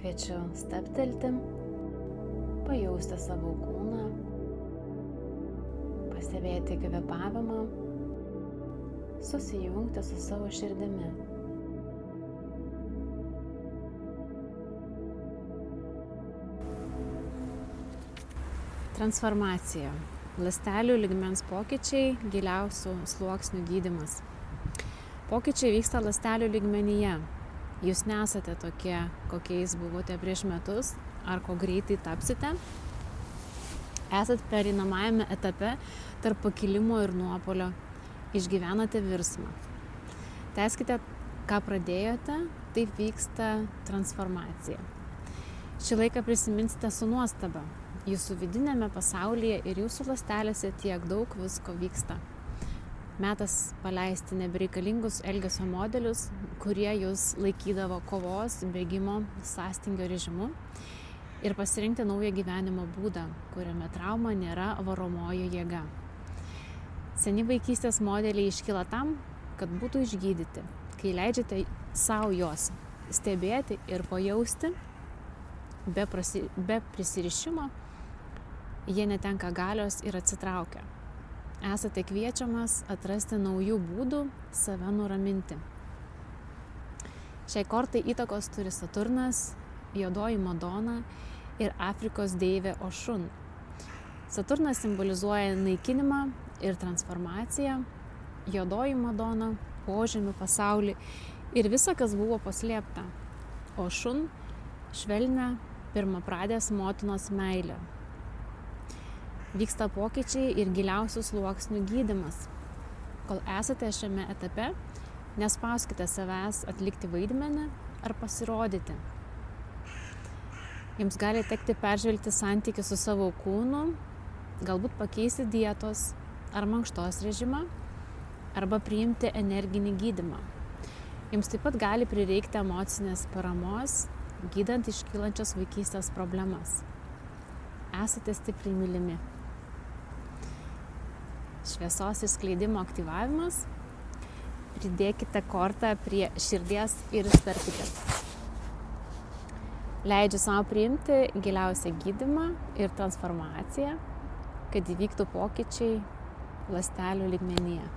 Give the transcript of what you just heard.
Kviečiu stabtelti, pajausti savo kūną, pastebėti kvėpavimą, susijungti su savo širdimi. Transformacija. Ląstelių lygmens pokyčiai, giliausių sluoksnių gydymas. Pokyčiai vyksta ląstelių lygmenyje. Jūs nesate tokie, kokiais buvote prieš metus, ar ko greitai tapsite. Esat pereinamajame etape tarp pakilimo ir nuopuolio. Išgyvenate virsmą. Tęskite, ką pradėjote, taip vyksta transformacija. Šį laiką prisiminsite su nuostaba. Jūsų vidinėme pasaulyje ir jūsų ląstelėse tiek daug visko vyksta. Metas paleisti nebereikalingus elgesio modelius, kurie jūs laikydavo kovos, bėgimo, sąstingio režimu ir pasirinkti naują gyvenimo būdą, kuriame trauma nėra varomoji jėga. Seni vaikystės modeliai iškyla tam, kad būtų išgydyti, kai leidžiate savo juos stebėti ir pajausti be prisirišimo, jie netenka galios ir atsitraukia. Esate kviečiamas atrasti naujų būdų save nuraminti. Šiai kortai įtakos turi Saturnas, juodoji Madona ir Afrikos deivė Ošun. Saturnas simbolizuoja naikinimą ir transformaciją, juodoji Madona požemių pasaulį ir visa, kas buvo paslėpta. Ošun švelnia pirmapradės motinos meilė. Vyksta pokyčiai ir giliausių sluoksnių gydymas. Kol esate šiame etape, nespauskite savęs atlikti vaidmenį ar pasirodyti. Jums gali tekti peržvelgti santykį su savo kūnu, galbūt pakeisti dietos ar mankštos režimą, arba priimti energinį gydymą. Jums taip pat gali prireikti emocinės paramos, gydant iškylančias vaikystės problemas. Esate stipriai mylimi. Šviesos išskleidimo aktyvavimas. Pridėkite kortą prie širdies ir ištarkite. Leidžiu savo priimti giliausią gydymą ir transformaciją, kad įvyktų pokyčiai ląstelių lygmenyje.